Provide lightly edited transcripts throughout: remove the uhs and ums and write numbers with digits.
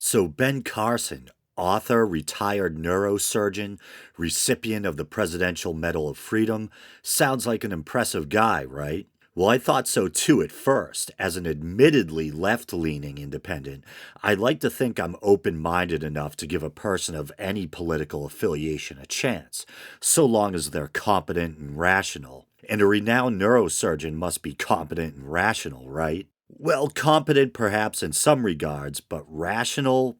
So, Ben Carson, author, retired neurosurgeon, recipient of the Presidential Medal of Freedom, sounds like an impressive guy, right? Well, I thought so too at first. As an admittedly left leaning independent, I like to think I'm open minded enough to give a person of any political affiliation a chance, so long as they're competent and rational. And a renowned neurosurgeon must be competent and rational, right? Well, competent perhaps in some regards, but rational,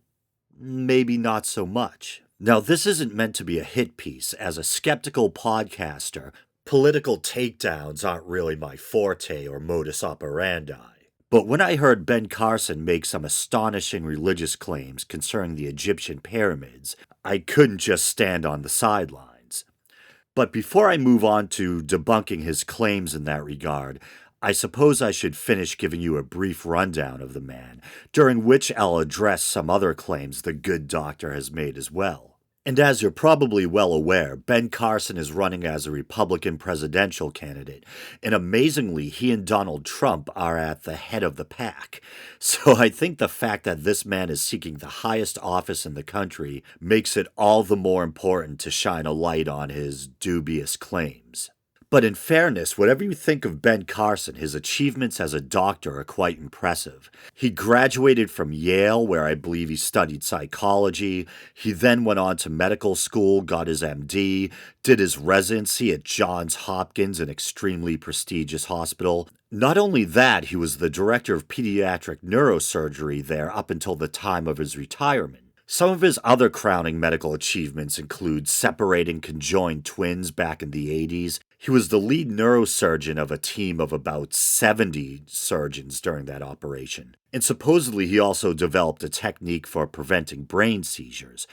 maybe not so much. Now, this isn't meant to be a hit piece. As a skeptical podcaster, political takedowns aren't really my forte or modus operandi. But when I heard Ben Carson make some astonishing religious claims concerning the Egyptian pyramids, I couldn't just stand on the sidelines. But before I move on to debunking his claims in that regard, I suppose I should finish giving you a brief rundown of the man, during which I'll address some other claims the good doctor has made as well. And as you're probably well aware, Ben Carson is running as a Republican presidential candidate, and amazingly, he and Donald Trump are at the head of the pack. So I think the fact that this man is seeking the highest office in the country makes it all the more important to shine a light on his dubious claims. But in fairness, whatever you think of Ben Carson, his achievements as a doctor are quite impressive. He graduated from Yale, where I believe he studied psychology. He then went on to medical school, got his MD, did his residency at Johns Hopkins, an extremely prestigious hospital. Not only that, he was the director of pediatric neurosurgery there up until the time of his retirement. Some of his other crowning medical achievements include separating conjoined twins back in the 80s. He was the lead neurosurgeon of a team of about 70 surgeons during that operation. And supposedly he also developed a technique for preventing brain seizures.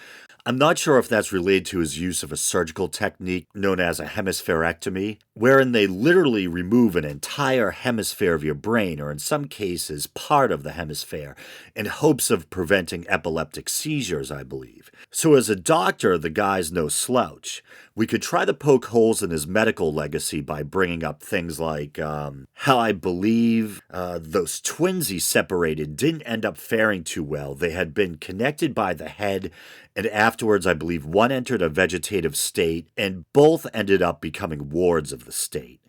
I'm not sure if that's related to his use of a surgical technique known as a hemispherectomy, wherein they literally remove an entire hemisphere of your brain, or in some cases, part of the hemisphere, in hopes of preventing epileptic seizures, I believe. So as a doctor, the guy's no slouch. We could try to poke holes in his medical legacy by bringing up things like how I believe those twins he separated didn't end up faring too well. They had been connected by the head, and afterwards I believe one entered a vegetative state, and both ended up becoming wards of the state.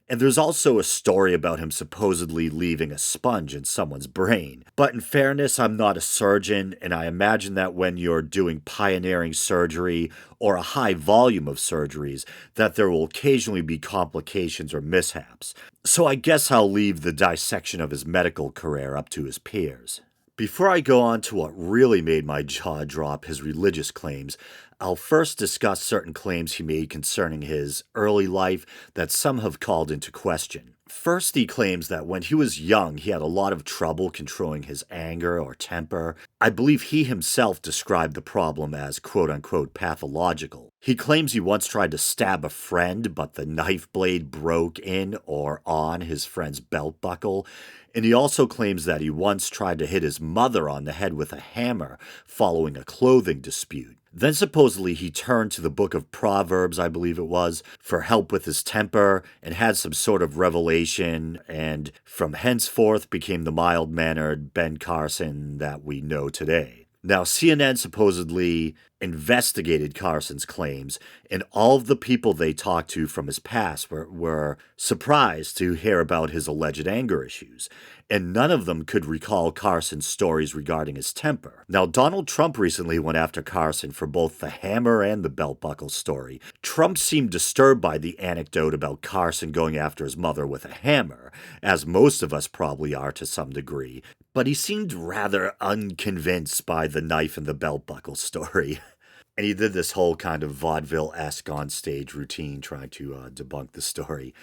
And there's also a story about him supposedly leaving a sponge in someone's brain. But in fairness, I'm not a surgeon, and I imagine that when you're doing pioneering surgery or a high volume of surgeries, that there will occasionally be complications or mishaps. So I guess I'll leave the dissection of his medical career up to his peers. Before I go on to what really made my jaw drop, his religious claims, I'll first discuss certain claims he made concerning his early life that some have called into question. First, he claims that when he was young, he had a lot of trouble controlling his anger or temper. I believe he himself described the problem as quote-unquote pathological. He claims he once tried to stab a friend, but the knife blade broke in or on his friend's belt buckle. And he also claims that he once tried to hit his mother on the head with a hammer following a clothing dispute. Then supposedly he turned to the book of Proverbs, I believe it was, for help with his temper and had some sort of revelation, and from henceforth became the mild-mannered Ben Carson that we know today. Now, CNN supposedly investigated Carson's claims, and all of the people they talked to from his past were surprised to hear about his alleged anger issues, and none of them could recall Carson's stories regarding his temper. Now, Donald Trump recently went after Carson for both the hammer and the belt buckle story. Trump seemed disturbed by the anecdote about Carson going after his mother with a hammer, as most of us probably are to some degree, but he seemed rather unconvinced by the knife and the belt buckle story. And he did this whole kind of vaudeville-esque on-stage routine trying to debunk the story.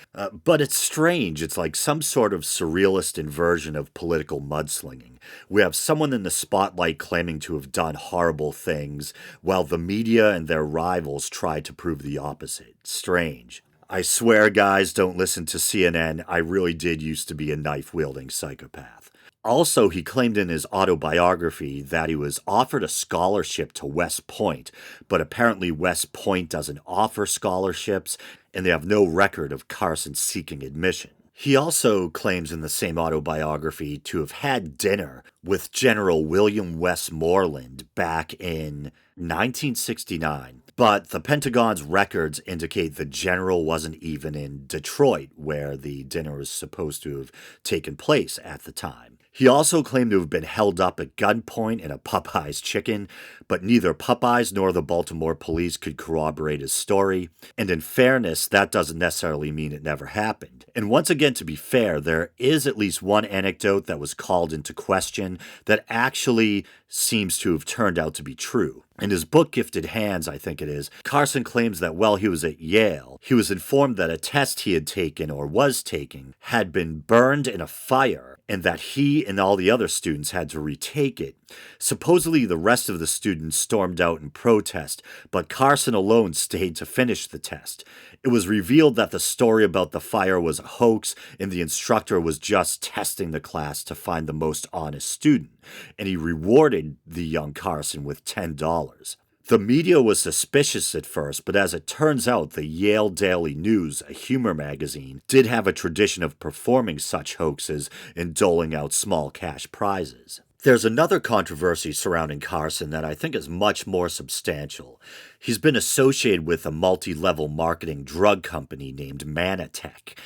But it's strange. It's like some sort of surrealist inversion of political mudslinging. We have someone in the spotlight claiming to have done horrible things, while the media and their rivals try to prove the opposite. Strange. I swear, guys, don't listen to CNN. I really did used to be a knife-wielding psychopath. Also, he claimed in his autobiography that he was offered a scholarship to West Point, but apparently West Point doesn't offer scholarships, and they have no record of Carson seeking admission. He also claims in the same autobiography to have had dinner with General William Westmoreland back in 1969, but the Pentagon's records indicate the general wasn't even in Detroit, where the dinner was supposed to have taken place at the time. He also claimed to have been held up at gunpoint in a Popeyes chicken, but neither Popeyes nor the Baltimore police could corroborate his story. And in fairness, that doesn't necessarily mean it never happened. And once again, to be fair, there is at least one anecdote that was called into question that actually seems to have turned out to be true. In his book, Gifted Hands, I think it is, Carson claims that while he was at Yale, he was informed that a test he had taken or was taking had been burned in a fire and that he and all the other students had to retake it. Supposedly, the rest of the students stormed out in protest, but Carson alone stayed to finish the test. It was revealed that the story about the fire was a hoax and the instructor was just testing the class to find the most honest student, and he rewarded the young Carson with $10. The media was suspicious at first, but as it turns out, the Yale Daily News, a humor magazine, did have a tradition of performing such hoaxes and doling out small cash prizes. There's another controversy surrounding Carson that I think is much more substantial. He's been associated with a multi-level marketing drug company named Manatech.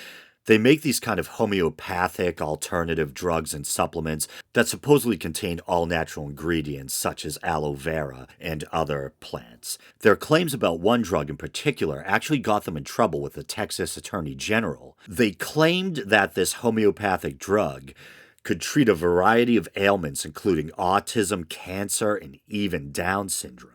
They make these kind of homeopathic alternative drugs and supplements that supposedly contain all natural ingredients such as aloe vera and other plants. Their claims about one drug in particular actually got them in trouble with the Texas Attorney General. They claimed that this homeopathic drug could treat a variety of ailments including autism, cancer, and even Down syndrome.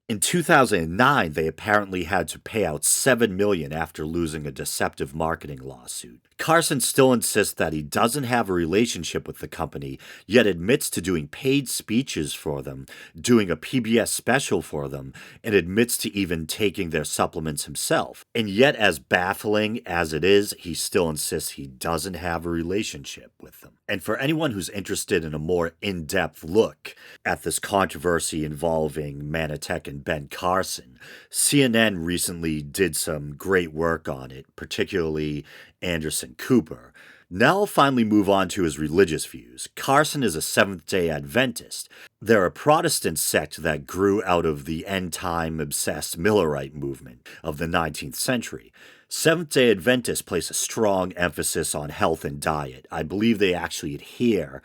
In 2009, they apparently had to pay out $7 million after losing a deceptive marketing lawsuit. Carson still insists that he doesn't have a relationship with the company, yet admits to doing paid speeches for them, doing a PBS special for them, and admits to even taking their supplements himself. And yet, as baffling as it is, he still insists he doesn't have a relationship with them. And for anyone who's interested in a more in-depth look at this controversy involving Manatech and Ben Carson, CNN recently did some great work on it, particularly Anderson Cooper. Now I'll finally move on to his religious views. Carson is a Seventh-day Adventist. They're a Protestant sect that grew out of the end-time obsessed Millerite movement of the 19th century. Seventh-day Adventists place a strong emphasis on health and diet. I believe they actually adhere,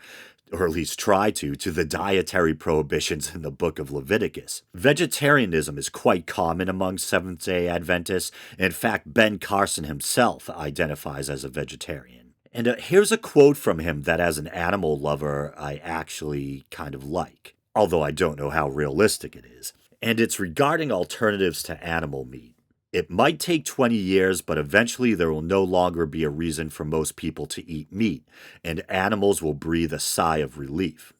or at least try to the dietary prohibitions in the book of Leviticus. Vegetarianism is quite common among Seventh-day Adventists. In fact, Ben Carson himself identifies as a vegetarian. And here's a quote from him that as an animal lover, I actually kind of like, although I don't know how realistic it is. And it's regarding alternatives to animal meat. It might take 20 years, but eventually there will no longer be a reason for most people to eat meat, and animals will breathe a sigh of relief.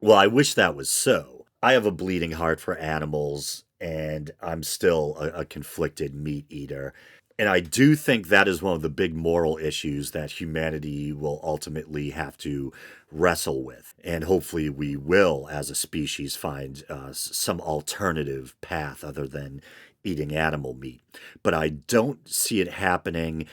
Well, I wish that was so. I have a bleeding heart for animals, and I'm still a conflicted meat eater. And I do think that is one of the big moral issues that humanity will ultimately have to wrestle with. And hopefully we will, as a species, find some alternative path other than eating animal meat. But I don't see it happening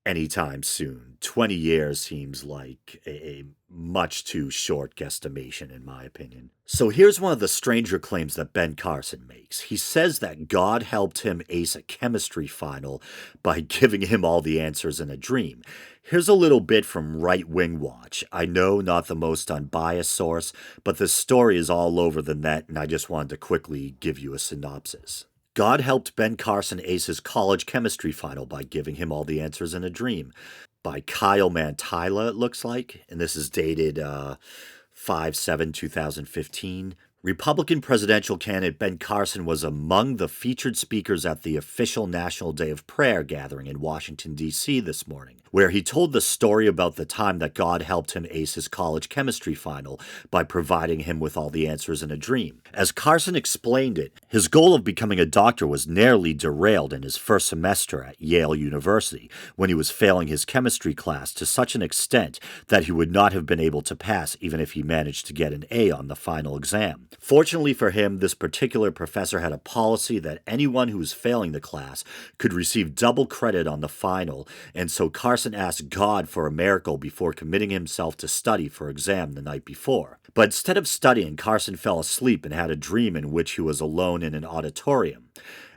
anytime soon. 20 years seems like a much too short guesstimation, in my opinion. So here's one of the stranger claims that Ben Carson makes. He says that God helped him ace a chemistry final by giving him all the answers in a dream. Here's a little bit from Right Wing Watch. I know not the most unbiased source, but the story is all over the net, and I just wanted to quickly give you a synopsis. God helped Ben Carson ace his college chemistry final by giving him all the answers in a dream. By Kyle Mantila, it looks like, and this is dated 5/7/2015. Republican presidential candidate Ben Carson was among the featured speakers at the official National Day of Prayer gathering in Washington, D.C. this morning, where he told the story about the time that God helped him ace his college chemistry final by providing him with all the answers in a dream. As Carson explained it, his goal of becoming a doctor was nearly derailed in his first semester at Yale University when he was failing his chemistry class to such an extent that he would not have been able to pass even if he managed to get an A on the final exam. Fortunately for him, this particular professor had a policy that anyone who was failing the class could receive double credit on the final, and so Carson asked God for a miracle before committing himself to study for exam the night before. But instead of studying, Carson fell asleep and had a dream in which he was alone in an auditorium,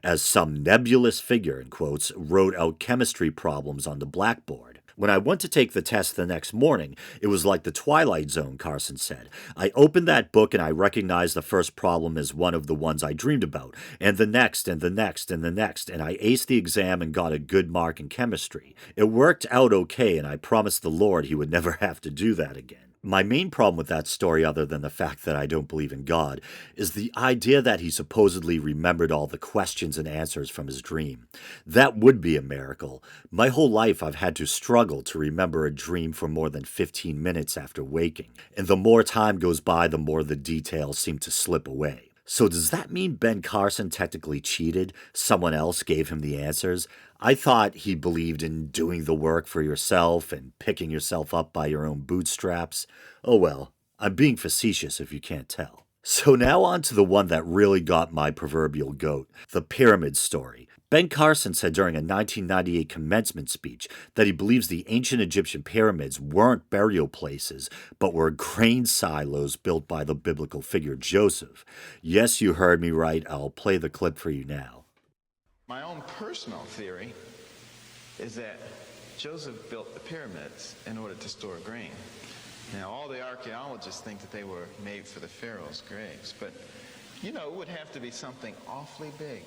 as some nebulous figure, in quotes, wrote out chemistry problems on the blackboard. When I went to take the test the next morning, it was like the Twilight Zone, Carson said. I opened that book and I recognized the first problem as one of the ones I dreamed about, and the next, and the next, and the next, and I aced the exam and got a good mark in chemistry. It worked out okay, and I promised the Lord he would never have to do that again. My main problem with that story, other than the fact that I don't believe in God, is the idea that he supposedly remembered all the questions and answers from his dream. That would be a miracle. My whole life I've had to struggle to remember a dream for more than 15 minutes after waking, and the more time goes by, the more the details seem to slip away. So does that mean Ben Carson technically cheated? Someone else gave him the answers? I thought he believed in doing the work for yourself and picking yourself up by your own bootstraps. Oh well, I'm being facetious if you can't tell. So now on to the one that really got my proverbial goat, the pyramid story. Ben Carson said during a 1998 commencement speech that he believes the ancient Egyptian pyramids weren't burial places, but were grain silos built by the biblical figure Joseph. Yes, you heard me right. I'll play the clip for you now. My own personal theory is that Joseph built the pyramids in order to store grain. Now, all the archaeologists think that they were made for the pharaoh's graves, but it would have to be something awfully big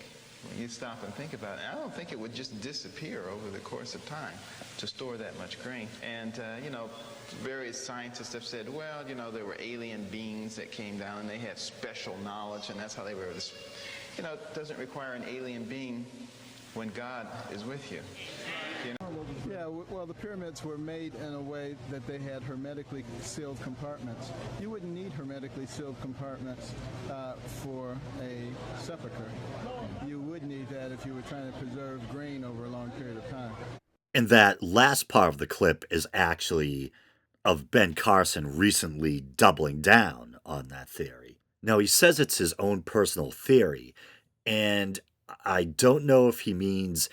when you stop and think about it. I don't think it would just disappear over the course of time to store that much grain. And, various scientists have said, well, there were alien beings that came down and they had special knowledge, and that's how they were. It doesn't require an alien being when God is with you. Yeah, well, the pyramids were made in a way that they had hermetically sealed compartments. You wouldn't need hermetically sealed compartments for a sepulcher. You would need that if you were trying to preserve grain over a long period of time. And that last part of the clip is actually of Ben Carson recently doubling down on that theory. Now, he says it's his own personal theory, and I don't know if he means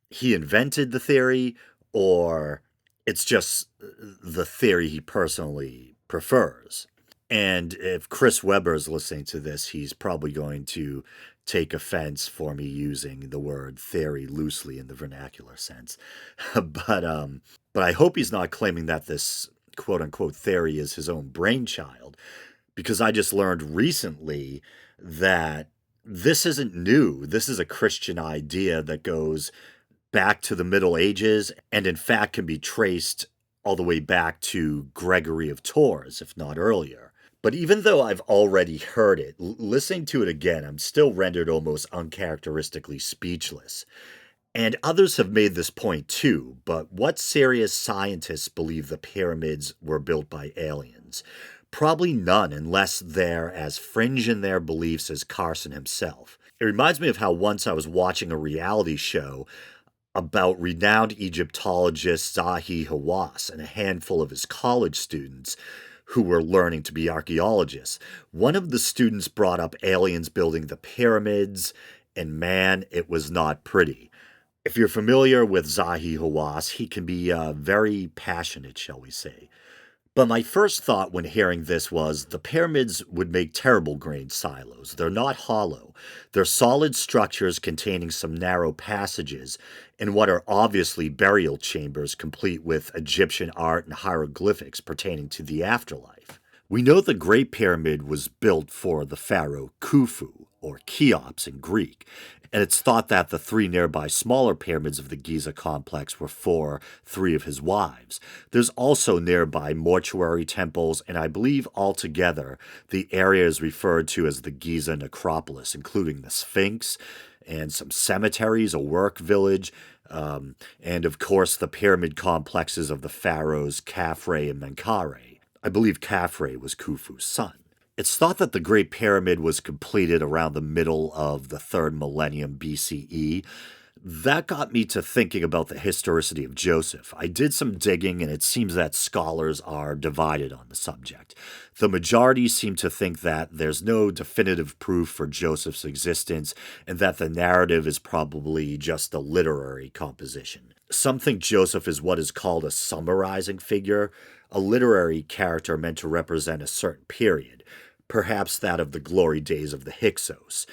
he invented the theory or it's just the theory he personally prefers. And if Chris Webber is listening to this, he's probably going to take offense for me using the word theory loosely in the vernacular sense. but I hope he's not claiming that this quote-unquote theory is his own brainchild, because I just learned recently that this isn't new. This is a Christian idea that goes back to the Middle Ages and in fact can be traced all the way back to Gregory of Tours, if not earlier. But even though I've already heard it, listening to it again, I'm still rendered almost uncharacteristically speechless. And others have made this point too, but what serious scientists believe the pyramids were built by aliens? Probably none, unless they're as fringe in their beliefs as Carson himself. It reminds me of how once I was watching a reality show about renowned Egyptologist Zahi Hawass and a handful of his college students who were learning to be archaeologists. One of the students brought up aliens building the pyramids, and man, it was not pretty. If you're familiar with Zahi Hawass, he can be very passionate, shall we say. But my first thought when hearing this was the pyramids would make terrible grain silos. They're not hollow. They're solid structures containing some narrow passages in what are obviously burial chambers complete with Egyptian art and hieroglyphics pertaining to the afterlife. We know the Great Pyramid was built for the pharaoh Khufu, or Cheops in Greek, and it's thought that the three nearby smaller pyramids of the Giza complex were for three of his wives. There's also nearby mortuary temples, and I believe altogether the area is referred to as the Giza necropolis, including the Sphinx and some cemeteries, a work village, and of course the pyramid complexes of the pharaohs Khafre and Menkaure. I believe Khafre was Khufu's son. It's thought that the Great Pyramid was completed around the middle of the 3rd millennium BCE. That got me to thinking about the historicity of Joseph. I did some digging, and it seems that scholars are divided on the subject. The majority seem to think that there's no definitive proof for Joseph's existence, and that the narrative is probably just a literary composition. Some think Joseph is what is called a summarizing figure, a literary character meant to represent a certain period, perhaps that of the glory days of the Hyksos.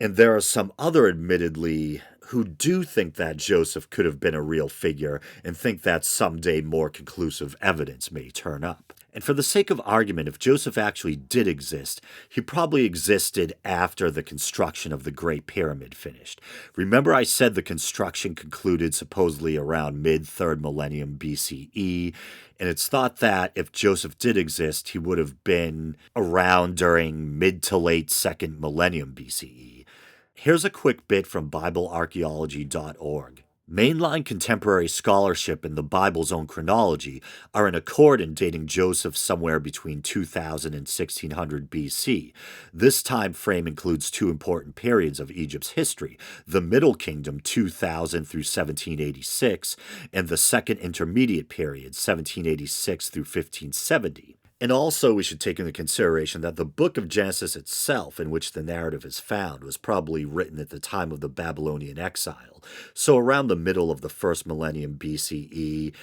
And there are some other, admittedly, who do think that Joseph could have been a real figure and think that someday more conclusive evidence may turn up. And for the sake of argument, if Joseph actually did exist, he probably existed after the construction of the Great Pyramid finished. Remember, I said the construction concluded supposedly around mid 3rd millennium BCE, and it's thought that if Joseph did exist, he would have been around during mid to late 2nd millennium BCE. Here's a quick bit from BibleArchaeology.org. Mainline contemporary scholarship and the Bible's own chronology are in accord in dating Joseph somewhere between 2000 and 1600 BC. This time frame includes two important periods of Egypt's history: the Middle Kingdom 2000 through 1786, and the Second Intermediate Period 1786 through 1570. And also, we should take into consideration that the book of Genesis itself, in which the narrative is found, was probably written at the time of the Babylonian exile, so around the middle of the 1st millennium BCE,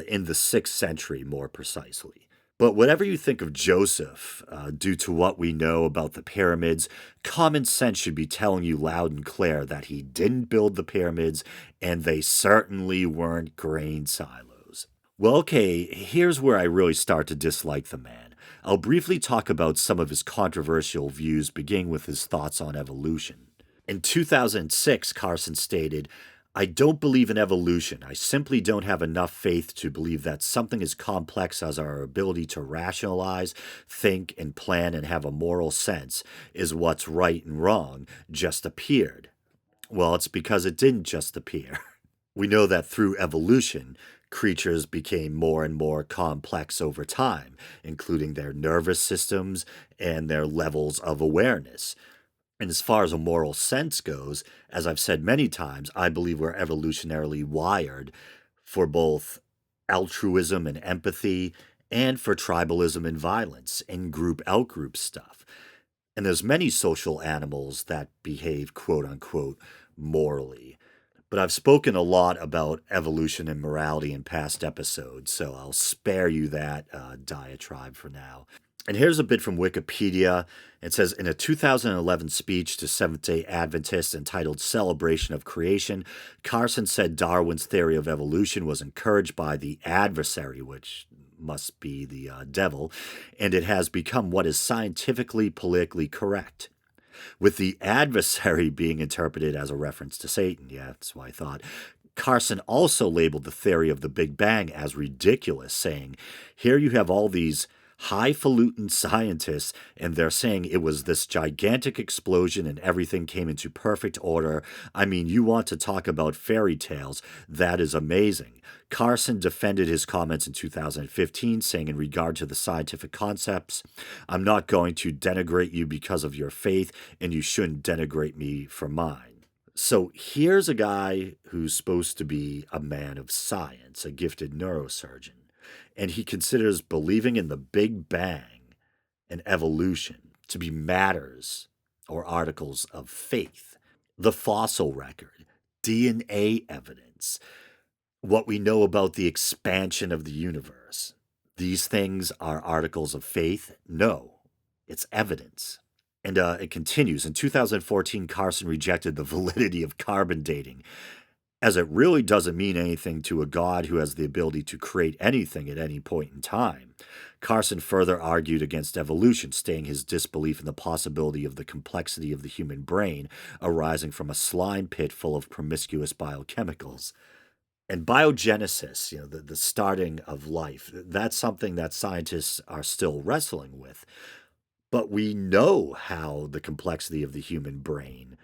in the 6th century more precisely. But whatever you think of Joseph, due to what we know about the pyramids, common sense should be telling you loud and clear that he didn't build the pyramids, and they certainly weren't grain silos. Well, okay, here's where I really start to dislike the man. I'll briefly talk about some of his controversial views, beginning with his thoughts on evolution. In 2006, Carson stated, "I don't believe in evolution. I simply don't have enough faith to believe that something as complex as our ability to rationalize, think, and plan and have a moral sense is what's right and wrong just appeared." Well, it's because it didn't just appear. We know that through evolution, creatures became more and more complex over time, including their nervous systems and their levels of awareness. And as far as a moral sense goes, as I've said many times, I believe we're evolutionarily wired for both altruism and empathy, and for tribalism and violence, in-group, out-group stuff. And there's many social animals that behave quote-unquote morally. But I've spoken a lot about evolution and morality in past episodes, so I'll spare you that diatribe for now. And here's a bit from Wikipedia. It says, in a 2011 speech to Seventh-day Adventists entitled Celebration of Creation, Carson said Darwin's theory of evolution was encouraged by the adversary, which must be the devil, and it has become what is scientifically, politically correct. With the adversary being interpreted as a reference to Satan. Yeah, that's what I thought. Carson also labeled the theory of the Big Bang as ridiculous, saying, here you have all these highfalutin scientists, and they're saying it was this gigantic explosion and everything came into perfect order. I mean, you want to talk about fairy tales? That is amazing. Carson defended his comments in 2015, saying in regard to the scientific concepts, I'm not going to denigrate you because of your faith, and you shouldn't denigrate me for mine. So here's a guy who's supposed to be a man of science, a gifted neurosurgeon, and he considers believing in the Big Bang and evolution to be matters or articles of faith. The fossil record, DNA evidence, what we know about the expansion of the universe. These things are articles of faith? No, it's evidence. And it continues. In 2014, Carson rejected the validity of carbon dating, as it really doesn't mean anything to a God who has the ability to create anything at any point in time. Carson further argued against evolution, stating his disbelief in the possibility of the complexity of the human brain arising from a slime pit full of promiscuous biochemicals. And biogenesis, the starting of life, that's something that scientists are still wrestling with. But we know how the complexity of the human brain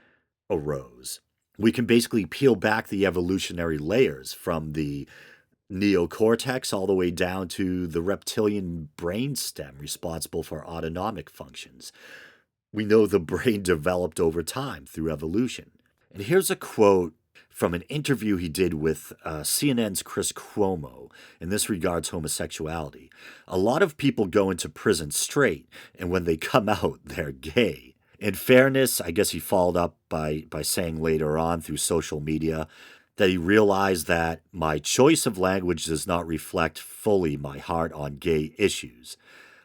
arose. We can basically peel back the evolutionary layers from the neocortex all the way down to the reptilian brainstem responsible for autonomic functions. We know the brain developed over time through evolution. And here's a quote from an interview he did with CNN's Chris Cuomo, and this regards homosexuality. A lot of people go into prison straight, and when they come out, they're gay. In fairness, I guess he followed up by saying later on through social media that he realized that my choice of language does not reflect fully my heart on gay issues.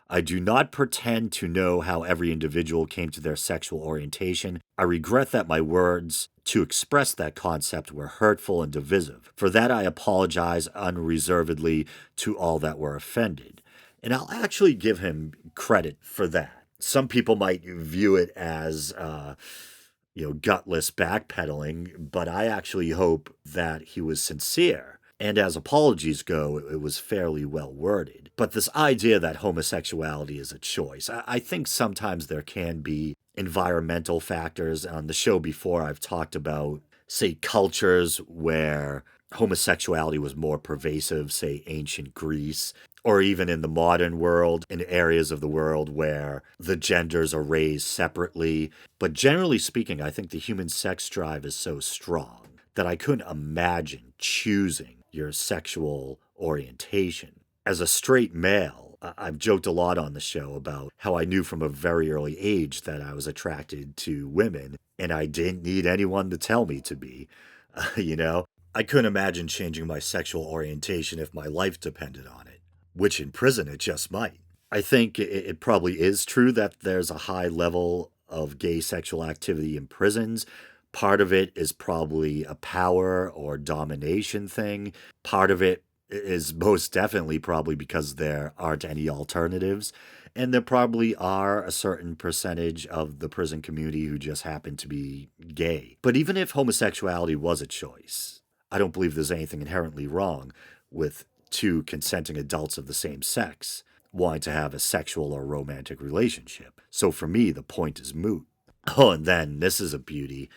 I do not pretend to know how every individual came to their sexual orientation. I regret that my words to express that concept were hurtful and divisive. For that, I apologize unreservedly to all that were offended. And I'll actually give him credit for that. Some people might view it as, gutless backpedaling, but I actually hope that he was sincere. And as apologies go, it was fairly well worded. But this idea that homosexuality is a choice, I think sometimes there can be environmental factors. On the show before, I've talked about, say, cultures where homosexuality was more pervasive, say, ancient Greece, or even in the modern world, in areas of the world where the genders are raised separately. But generally speaking, I think the human sex drive is so strong that I couldn't imagine choosing your sexual orientation. As a straight male, I've joked a lot on the show about how I knew from a very early age that I was attracted to women, and I didn't need anyone to tell me to be. you know, I couldn't imagine changing my sexual orientation if my life depended on it, which in prison it just might. I think it probably is true that there's a high level of gay sexual activity in prisons. Part of it is probably a power or domination thing. Part of it is most definitely probably because there aren't any alternatives. And there probably are a certain percentage of the prison community who just happen to be gay. But even if homosexuality was a choice, I don't believe there's anything inherently wrong with two consenting adults of the same sex wanting to have a sexual or romantic relationship. So for me, the point is moot. Oh, and then this is a beauty.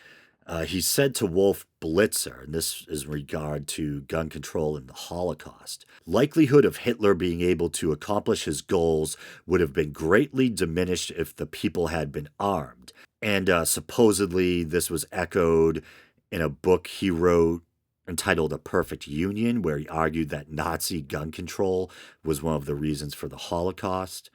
He said to Wolf Blitzer, and this is in regard to gun control in the Holocaust, likelihood of Hitler being able to accomplish his goals would have been greatly diminished if the people had been armed. And supposedly this was echoed in a book he wrote entitled A Perfect Union, where he argued that Nazi gun control was one of the reasons for the Holocaust.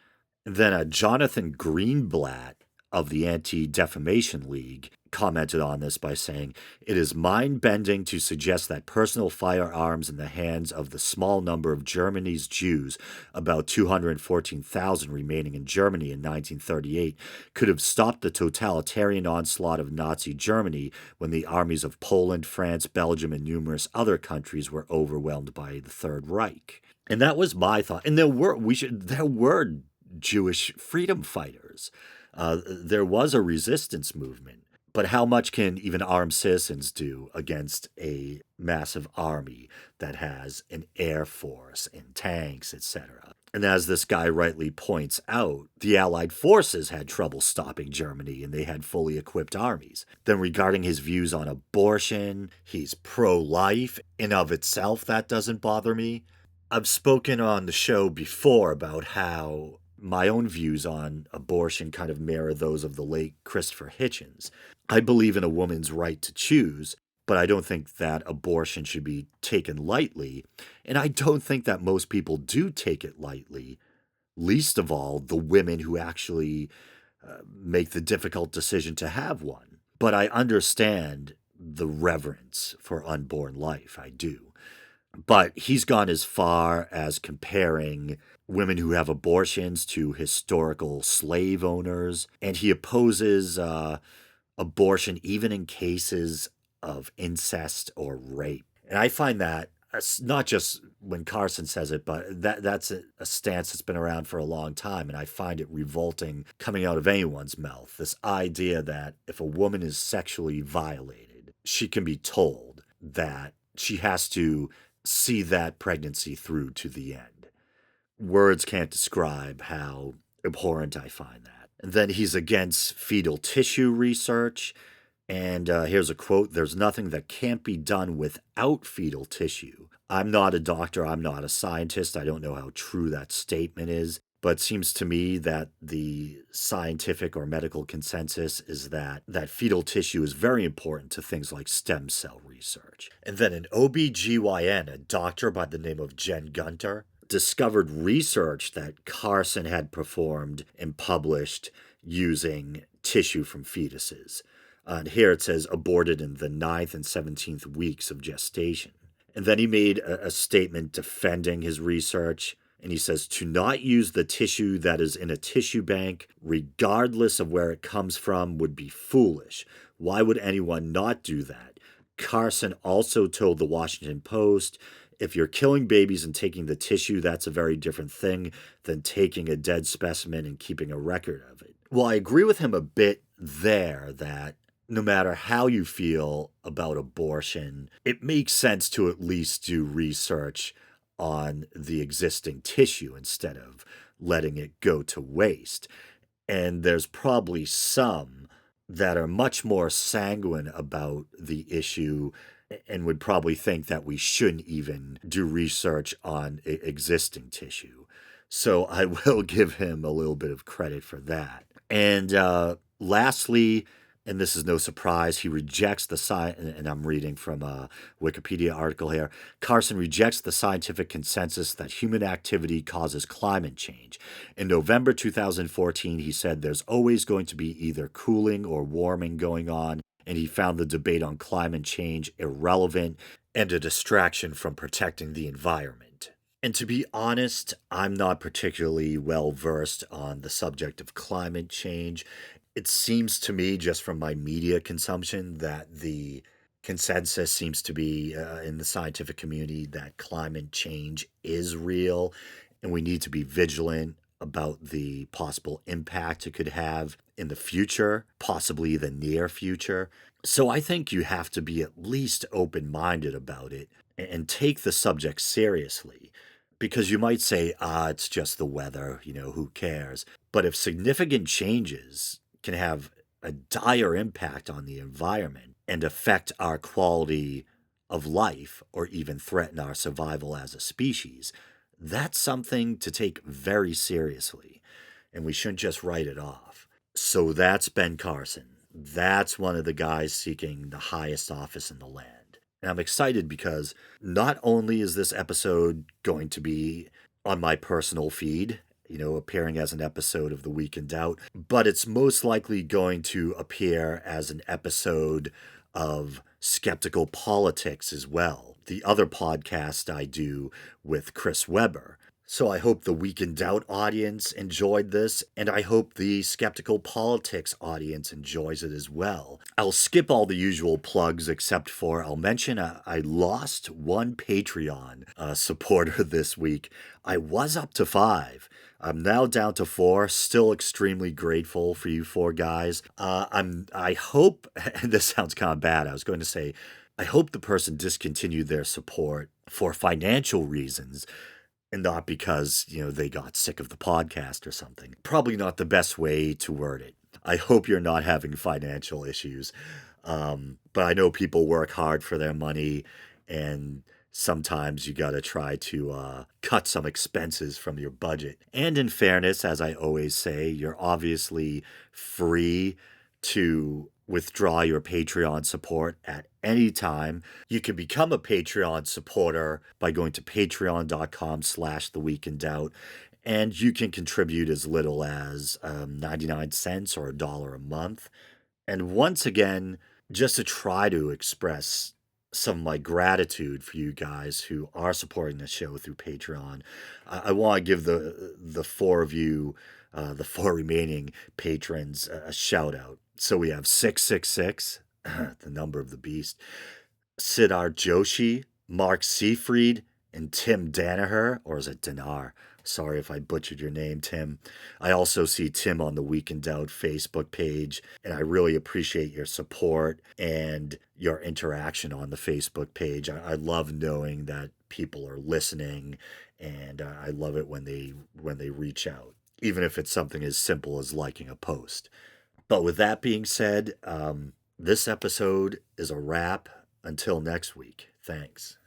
And then Jonathan Greenblatt of the Anti-Defamation League commented on this by saying, "It is mind-bending to suggest that personal firearms in the hands of the small number of Germany's Jews, about 214,000 remaining in Germany in 1938, could have stopped the totalitarian onslaught of Nazi Germany when the armies of Poland, France, Belgium, and numerous other countries were overwhelmed by the Third Reich." And that was my thought. And there were Jewish freedom fighters. There was a resistance movement. But how much can even armed citizens do against a massive army that has an air force and tanks, etc.? And as this guy rightly points out, the Allied forces had trouble stopping Germany and they had fully equipped armies. Then regarding his views on abortion, he's pro-life. In of itself, that doesn't bother me. I've spoken on the show before about how my own views on abortion kind of mirror those of the late Christopher Hitchens. I believe in a woman's right to choose, but I don't think that abortion should be taken lightly, and I don't think that most people do take it lightly, least of all the women who actually make the difficult decision to have one. But I understand the reverence for unborn life, I do. But he's gone as far as comparing women who have abortions to historical slave owners, and he opposes abortion even in cases of incest or rape. And I find that not just when Carson says it, but that's a stance that's been around for a long time, and I find it revolting coming out of anyone's mouth. This idea that if a woman is sexually violated, she can be told that she has to see that pregnancy through to the end. Words can't describe how abhorrent I find that. And then he's against fetal tissue research. And here's a quote: "There's nothing that can't be done without fetal tissue." I'm not a doctor. I'm not a scientist. I don't know how true that statement is. But it seems to me that the scientific or medical consensus is that fetal tissue is very important to things like stem cell research. research. And then an OBGYN, a doctor by the name of Jen Gunter, discovered research that Carson had performed and published using tissue from fetuses. And here it says aborted in the 9th and 17th weeks of gestation. And then he made a statement defending his research. And he says to not use the tissue that is in a tissue bank, regardless of where it comes from, would be foolish. Why would anyone not do that? Carson also told the Washington Post, if you're killing babies and taking the tissue, that's a very different thing than taking a dead specimen and keeping a record of it. Well, I agree with him a bit there that no matter how you feel about abortion, it makes sense to at least do research on the existing tissue instead of letting it go to waste. And there's probably some that are much more sanguine about the issue and would probably think that we shouldn't even do research on existing tissue. So I will give him a little bit of credit for that. And lastly, and this is no surprise, he rejects the and I'm reading from a Wikipedia article here. Carson rejects the scientific consensus that human activity causes climate change. In November 2014, he said there's always going to be either cooling or warming going on, and he found the debate on climate change irrelevant and a distraction from protecting the environment. And to be honest, I'm not particularly well versed on the subject of climate change. It seems to me, just from my media consumption, that the consensus seems to be in the scientific community that climate change is real and we need to be vigilant about the possible impact it could have in the future, possibly the near future. So I think you have to be at least open-minded about it and take the subject seriously. Because you might say, it's just the weather, who cares? But if significant changes can have a dire impact on the environment and affect our quality of life or even threaten our survival as a species, that's something to take very seriously, and we shouldn't just write it off. So that's Ben Carson. That's one of the guys seeking the highest office in the land. And I'm excited because not only is this episode going to be on my personal feed, appearing as an episode of The Week in Doubt, but it's most likely going to appear as an episode of Skeptical Politics as well, the other podcast I do with Chris Webber. So I hope the Week in Doubt audience enjoyed this, and I hope the Skeptical Politics audience enjoys it as well. I'll skip all the usual plugs except for I'll mention I lost one Patreon supporter this week. I was up to 5. I'm now down to 4, still extremely grateful for you 4 guys. I hope, and this sounds kind of bad, I was going to say, I hope the person discontinued their support for financial reasons and not because, they got sick of the podcast or something. Probably not the best way to word it. I hope you're not having financial issues. But I know people work hard for their money, and sometimes you got to try to cut some expenses from your budget. And in fairness, as I always say, you're obviously free to withdraw your Patreon support at any time. You can become a Patreon supporter by going to patreon.com/theweekindoubt, and you can contribute as little as 99 cents or $1 a month. And once again, just to try to express some of my gratitude for you guys who are supporting the show through Patreon, I want to give the 4 of you, the 4 remaining patrons, a shout out. So we have 666, the number of the beast, Siddhar Joshi, Mark Seafried, and Tim Danaher, or is it Danar? Sorry if I butchered your name, Tim. I also see Tim on the Week in Doubt Facebook page, and I really appreciate your support and your interaction on the Facebook page. I love knowing that people are listening, and I love it when they reach out, even if it's something as simple as liking a post. But with that being said, this episode is a wrap. Until next week. Thanks.